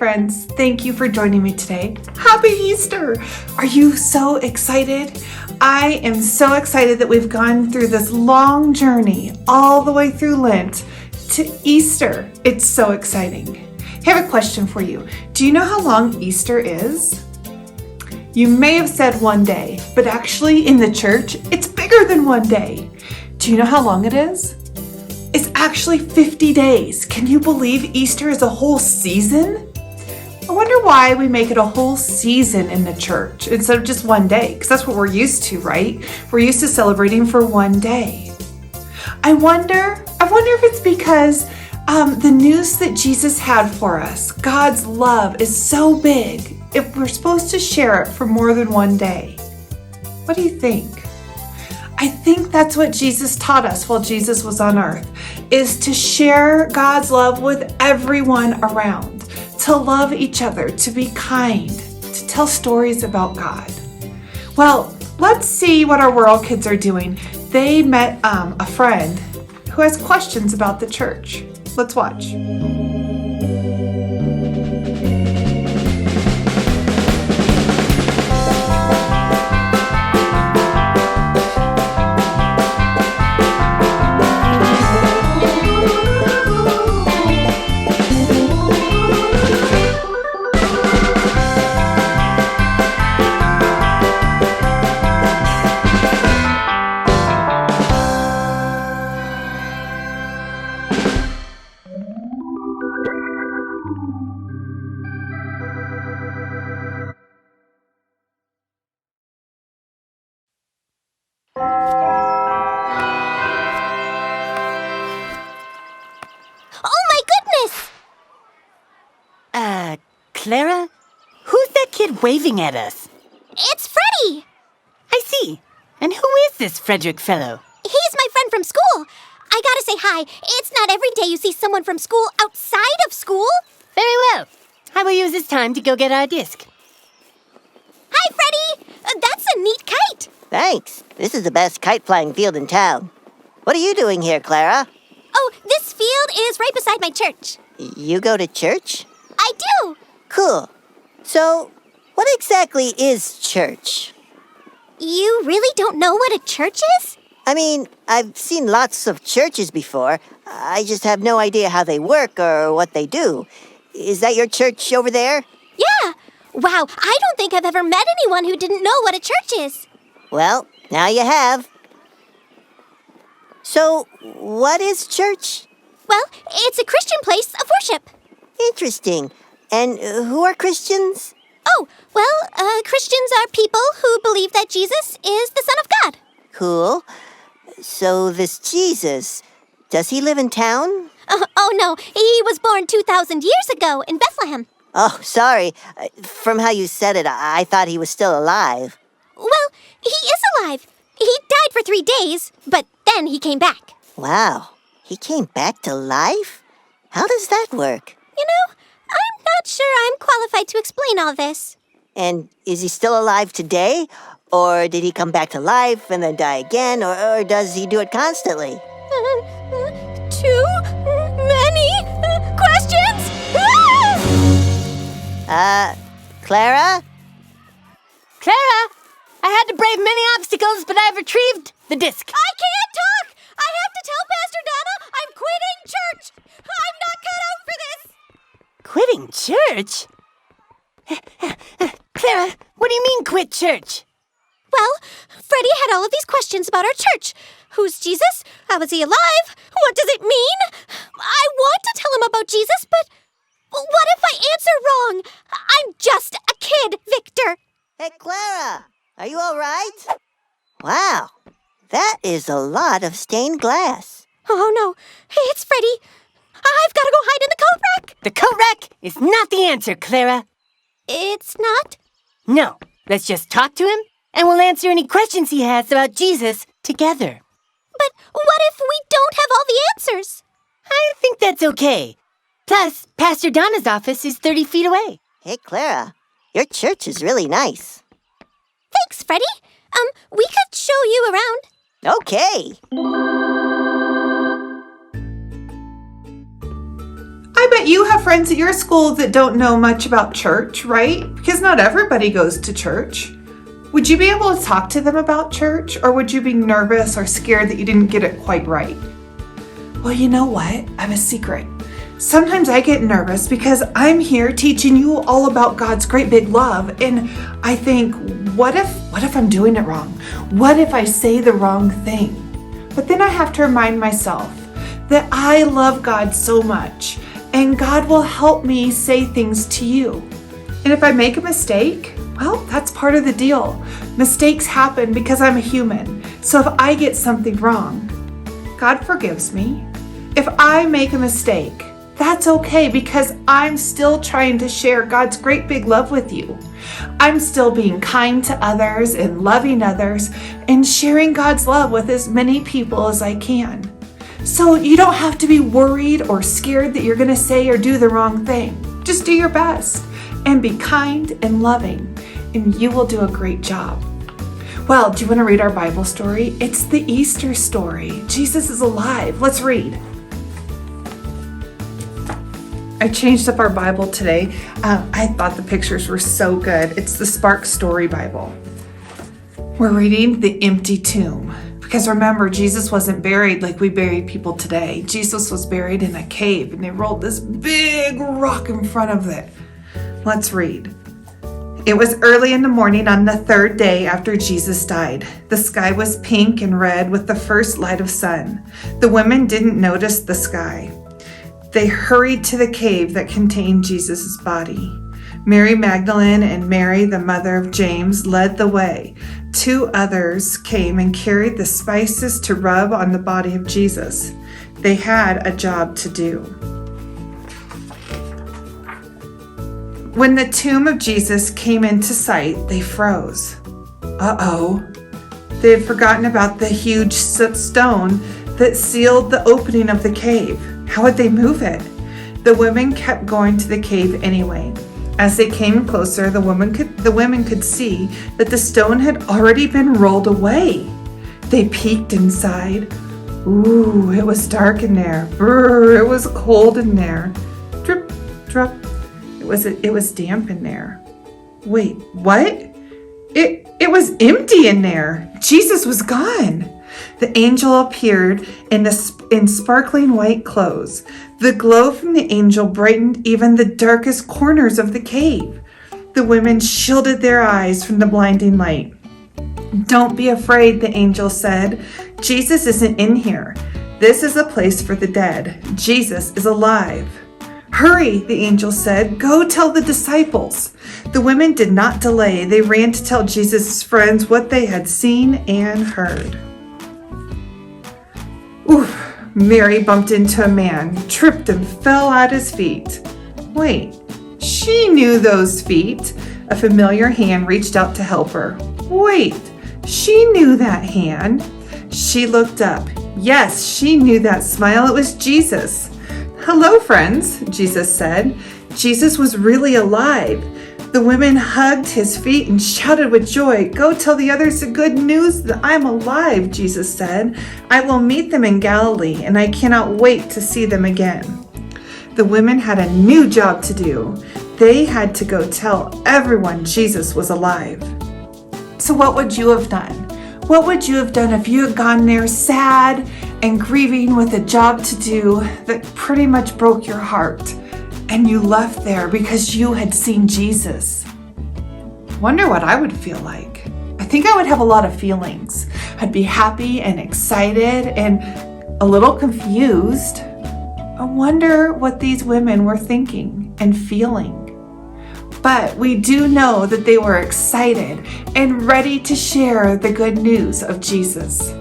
friends. Thank you for joining me today. Happy Easter! Are you so excited? I am so excited that we've gone through this long journey all the way through Lent to Easter. It's so exciting. I have a question for you. Do you know how long Easter is? You may have said one day, but actually in the church, it's bigger than one day. Do you know how long it is? It's actually 50 days. Can you believe Easter is a whole season? I wonder why we make it a whole season in the church instead of just one day, because that's what we're used to, right? We're used to celebrating for one day. I wonder if it's because the news that Jesus had for us, God's love, is so big if we're supposed to share it for more than one day. What do you think? I think that's what Jesus taught us while Jesus was on earth, is to share God's love with everyone around, to love each other, to be kind, to tell stories about God. Well, let's see what our World Kids are doing. They met a friend who has questions about the church. Let's watch. Clara? Who's that kid waving at us? It's Freddie! I see. And who is this Frederick fellow? He's my friend from school. I gotta say hi. It's not every day you see someone from school outside of school. Very well. I will use this time to go get our disc. Hi, Freddie! That's a neat kite. Thanks. This is the best kite flying field in town. What are you doing here, Clara? Oh, this field is right beside my church. You go to church? I do. Cool. So, what exactly is church? You really don't know what a church is? I mean, I've seen lots of churches before. I just have no idea how they work or what they do. Is that your church over there? Yeah. Wow, I don't think I've ever met anyone who didn't know what a church is. Well, now you have. So, what is church? Well, it's a Christian place of worship. Interesting. And who are Christians? Oh, well, Christians are people who believe that Jesus is the Son of God. Cool. So this Jesus, does he live in town? Oh, no, he was born 2,000 years ago in Bethlehem. Oh, sorry. From how you said it, I thought he was still alive. Well, he is alive. He died for 3 days, but then he came back. Wow. He came back to life? How does that work? You know, I'm not sure I'm qualified to explain all this. And is he still alive today? Or did he come back to life and then die again? Or does he do it constantly? Too many questions? Clara? Clara! I had to brave many obstacles, but I've retrieved the disc. I can't talk! I have to tell Pastor Donna I'm quitting church! I'm not cut out for this! Quitting church? Clara, what do you mean quit church? Well, Freddie had all of these questions about our church. Who's Jesus? How is he alive? What does it mean? I want to tell him about Jesus, but what if I answer wrong? I'm just a kid, Victor. Hey, Clara! Are you all right? Wow, that is a lot of stained glass. Oh, no. It's Freddie. I've got to go hide in the coat rack. The coat rack is not the answer, Clara. It's not? No, let's just talk to him, and we'll answer any questions he has about Jesus together. But what if we don't have all the answers? I think that's okay. Plus, Pastor Donna's office is 30 feet away. Hey, Clara, your church is really nice. Thanks, Freddie. We could show you around. Okay. I bet you have friends at your school that don't know much about church, right? Because not everybody goes to church. Would you be able to talk to them about church, or would you be nervous or scared that you didn't get it quite right? Well, you know what? I have a secret. Sometimes I get nervous because I'm here teaching you all about God's great big love, and I think, what if I'm doing it wrong? What if I say the wrong thing? But then I have to remind myself that I love God so much, and God will help me say things to you. And if I make a mistake, well, that's part of the deal. Mistakes happen because I'm a human. So if I get something wrong, God forgives me. If I make a mistake, that's okay because I'm still trying to share God's great big love with you. I'm still being kind to others and loving others and sharing God's love with as many people as I can. So you don't have to be worried or scared that you're going to say or do the wrong thing. Just do your best and be kind and loving, and you will do a great job. Well, do you want to read our Bible story? It's the Easter story. Jesus is alive. Let's read. I changed up our Bible today. I thought the pictures were so good. It's the Spark Story Bible. We're reading the empty tomb. Because remember, Jesus wasn't buried like we bury people today. Jesus was buried in a cave, and they rolled this big rock in front of it. Let's read. It was early in the morning on the third day after Jesus died. The sky was pink and red with the first light of sun. The women didn't notice the sky. They hurried to the cave that contained Jesus' body. Mary Magdalene and Mary, the mother of James, led the way. 2 others came and carried the spices to rub on the body of Jesus. They had a job to do. When the tomb of Jesus came into sight, they froze. Uh-oh. They had forgotten about the huge stone that sealed the opening of the cave. How would they move it? The women kept going to the cave anyway. As they came closer, the women could see that the stone had already been rolled away. They peeked inside. Ooh, it was dark in there. Brr, it was cold in there. Drip, drop. It was damp in there. Wait, what? It was empty in there. Jesus was gone. The angel appeared in sparkling white clothes. The glow from the angel brightened even the darkest corners of the cave. The women shielded their eyes from the blinding light. Don't be afraid, the angel said. Jesus isn't in here. This is a place for the dead. Jesus is alive. Hurry, the angel said. Go tell the disciples. The women did not delay. They ran to tell Jesus' friends what they had seen and heard. Oof. Mary bumped into a man, tripped and fell at his feet. Wait, she knew those feet. A familiar hand reached out to help her. Wait, she knew that hand. She looked up. Yes, she knew that smile. It was Jesus. Hello, friends, Jesus said. Jesus was really alive. The women hugged his feet and shouted with joy. Go tell the others the good news that I'm alive, Jesus said. I will meet them in Galilee, and I cannot wait to see them again. The women had a new job to do. They had to go tell everyone Jesus was alive. So what would you have done? What would you have done if you had gone there sad and grieving with a job to do that pretty much broke your heart? And you left there because you had seen Jesus. Wonder what I would feel like. I think I would have a lot of feelings. I'd be happy and excited and a little confused. I wonder what these women were thinking and feeling. But we do know that they were excited and ready to share the good news of Jesus.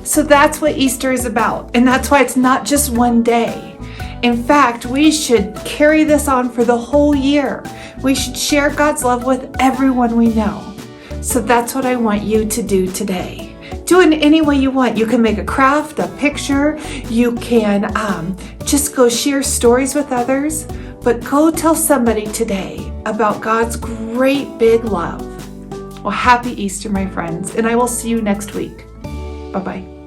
So that's what Easter is about. And that's why it's not just one day. In fact, we should carry this on for the whole year. We should share God's love with everyone we know. So that's what I want you to do today. Do it in any way you want. You can make a craft, a picture. You can just go share stories with others. But go tell somebody today about God's great big love. Well, happy Easter, my friends. And I will see you next week. Bye-bye.